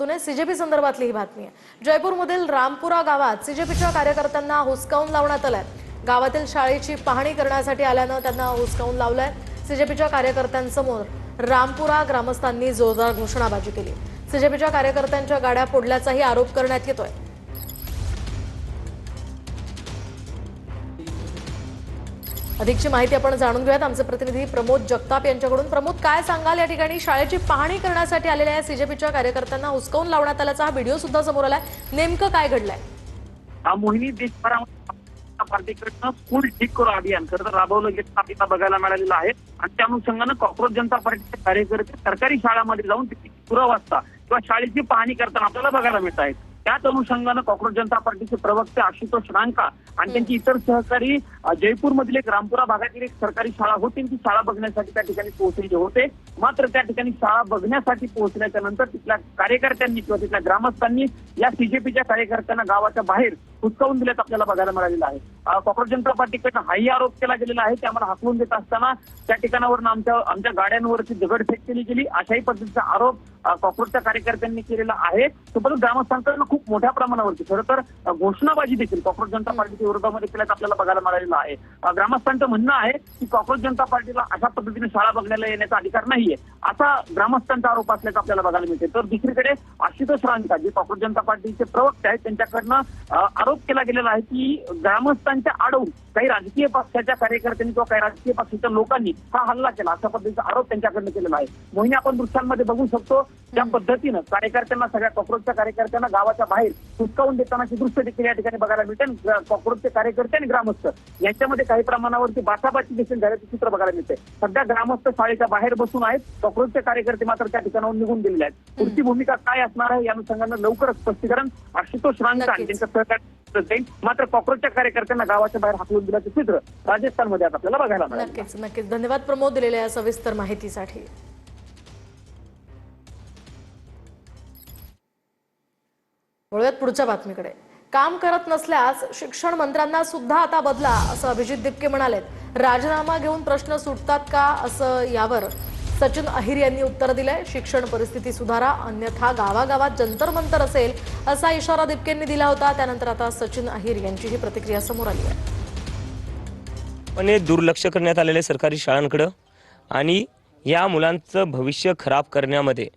CJP संदर्भातली ही बातमी आहे। जयपूरमधील रामपुरा गावात सीजेपीच्या कार्यकर्त्यांना हुसकावून लावण्यात आलंय। गावातील शाळेची पाहणी करण्यासाठी आल्यानं त्यांना हुसकावून लावलंय। सीजेपीच्या कार्यकर्त्यांसमोर रामपुरा ग्रामस्थांनी जोरदार घोषणाबाजी केली। सीजेपीच्या कार्यकर्त्यांच्या गाड्या फोडल्याचाही आरोप करण्यात येतोय। अधिकची माहिती आपण जाणून घेऊयात आमचे प्रतिनिधी प्रमोद जगताप यांच्याकडून। प्रमोद, काय सांगाल? या ठिकाणी शाळेची पाहणी करण्यासाठी आलेल्या सीजेपीच्या कार्यकर्त्यांना हुसकावून लावण्यात आल्याचा हा व्हिडिओ सुद्धा समोर आलाय। नेमकं काय घडलंय? मोहिनी, देशभरामध्ये पार्टीकडनं स्कूल ठीक करू अभियान खरं तर राबवलं गेलं आपल्याला बघायला मिळालेलं आहे। आणि त्या अनुषंगानं कॉक्रोच जनता पार्टीचे कार्यकर्ते सरकारी शाळांमध्ये जाऊन तिथे पुरावस्था किंवा शाळेची पाहणी करताना आपल्याला बघायला मिळत आहेत। त्याच अनुषंगानं कॉक्रोच जनता पार्टीचे प्रवक्ते आशुतोष रांका आणि त्यांची इतर सहकारी जयपूरमधील एक रामपुरा भागातील एक सरकारी शाळा होती, ती शाळा बघण्यासाठी त्या ठिकाणी पोहोचलेले होते। मात्र त्या ठिकाणी शाळा बघण्यासाठी पोहोचल्याच्या नंतर तिथल्या कार्यकर्त्यांनी किंवा तिथल्या ग्रामस्थांनी या सीजेपीच्या कार्यकर्त्यांना गावाच्या बाहेर हुसकावून दिल्याचं आपल्याला बघायला मिळालेलं आहे। कॉक्रोच जनता पार्टीकडनं हाही आरोप केला गेलेला आहे की आम्हाला हाकलून देत असताना त्या ठिकाणावरून आमच्या गाड्यांवरती दगडफेक केली गेली, अशाही पद्धतीचा आरोप कॉक्रोचच्या कार्यकर्त्यांनी केलेला आहे। सोबतच ग्रामस्थांकडून खूप मोठ्या प्रमाणावरती खरं तर घोषणाबाजी देखील कॉक्रोच जनता पार्टीच्या विरोधामध्ये केल्याचं आपल्याला बघायला मिळालेलं आहे। ग्रामस्थांचं म्हणणं आहे की कॉक्रोच जनता पार्टीला अशा पद्धतीने शाळा बघण्याला येण्याचा अधिकार नाहीये, असा ग्रामस्थांचा आरोप असल्याचं आपल्याला बघायला मिळते। तर दुसरीकडे आशुतोष रांका जे कॉक्रोच जनता पार्टीचे प्रवक्ते आहेत त्यांच्याकडनं आरोप केला गेलेला आहे की ग्रामस्थांच्या आडवून काही राजकीय पक्षाच्या कार्यकर्त्यांनी किंवा काही राजकीय पक्षाच्या लोकांनी हा हल्ला केला, अशा पद्धतीचा आरोप त्यांच्याकडनं केलेला आहे। मोहिनी, आपण दृश्यांमध्ये बघू शकतो त्या पद्धतीनं कार्यकर्त्यांना, सगळ्या कॉक्रोचच्या कार्यकर्त्यांना गावाच्या बाहेर हुसकावून देतानाची दृश्य देखील या ठिकाणी बघायला मिळते। कॉक्रोचचे कार्यकर्ते आणि ग्रामस्थ यांच्यामध्ये काही प्रमाणावरती बाचाबाची देखील झाल्याचं चित्र बघायला मिळते। सध्या ग्रामस्थ शाळेच्या बाहेर बसून आहेत, कॉक्रोचचे कार्यकर्ते मात्र त्या ठिकाणाहून निघून गेलेले आहेत। पुढची भूमिका काय असणार आहे या अनुषंगानं लवकरच स्पष्टीकरण आशुतोष रांका आणि त्यांच्या सहकारी जाईल। मात्र कॉक्रोचच्या कार्यकर्त्यांना गावाच्या बाहेर हाकलून दिल्याचं चित्र राजस्थानमध्ये आता आपल्याला बघायला मिळालं। नक्कीच धन्यवाद प्रमोद दिलेल्या सविस्तर माहितीसाठी। वळूयात पुढच्या बातमीकडे। काम करत नसल्यास शिक्षण मंत्र्यांना सुद्धा आता बदला, असं अभिजित दिपके म्हणालेत। राजीनामा घेऊन प्रश्न सुटतात का, असं यावर सचिन अहिर यांनी उत्तर दिलंय। शिक्षण परिस्थिती सुधारा, अन्यथा गावागावात जंतर मंतर असेल, असा इशारा दिपकेंनी दिला होता। त्यानंतर आता सचिन अहिर यांची ही प्रतिक्रिया समोर आली आहे। पण दुर्लक्ष करण्यात आलेले सरकारी शाळांकडे आणि या मुलांचं भविष्य खराब करण्यामध्ये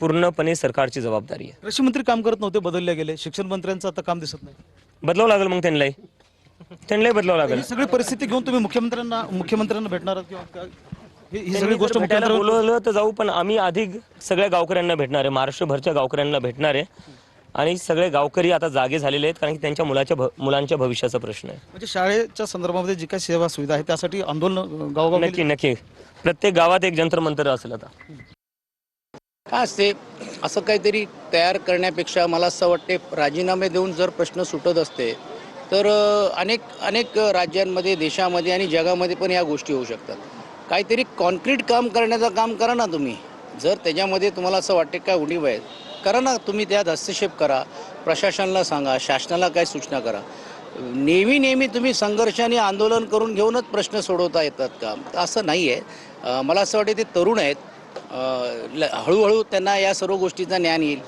पूर्णपणे सरकारची जबाबदारी आहे। कृषी मंत्री काम करत नव्हते, बदलले गेले, शिक्षण मंत्र्यांचं आता काम दिसत नाही। बदलावं लागेल, मग त्यांनाही बदलावं लागेल। ही सगळी परिस्थिती घेऊन तुम्ही मुख्यमंत्र्यांना भेटणार आहात किंवा ही सगळी गोष्ट भेटायला बोलवलं तर जाऊ, पण आम्ही अधिक सगळ्या गावकऱ्यांना भेटणार आहे, महाराष्ट्रभरच्या गावकऱ्यांना भेटणार आहे। आणि सगळे गावकरी आता जागे झालेले आहेत, कारण की त्यांच्या मुलांच्या भविष्याचा प्रश्न आहे। म्हणजे शाळेच्या संदर्भामध्ये जी काही सेवा सुविधा आहे त्यासाठी आंदोलन गावगाव नक्की प्रत्येक गावात एक जंतर मंतर असेल। आता काय असते, असं काहीतरी तयार करण्यापेक्षा मला असं वाटते राजीनामे देऊन जर प्रश्न सुटत असते तर अनेक राज्यांमध्ये, देशामध्ये आणि जगामध्ये पण या गोष्टी होऊ शकतात। काहीतरी कॉन्क्रीट काम करण्याचं काम करा ना तुम्ही। जर त्याच्यामध्ये तुम्हाला असं वाटते काय उणीव आहे, करा ना तुम्ही, त्यात हस्तक्षेप करा, प्रशासनाला सांगा, शासनाला काय सूचना करा। नेहमी तुम्ही संघर्ष आणि आंदोलन करून घेऊनच प्रश्न सोडवता येतात का? असं नाही आहे। मला असं वाटते ते तरुण आहेत, हळूहळू त्यांना या सर्व गोष्टीचं ज्ञान येईल।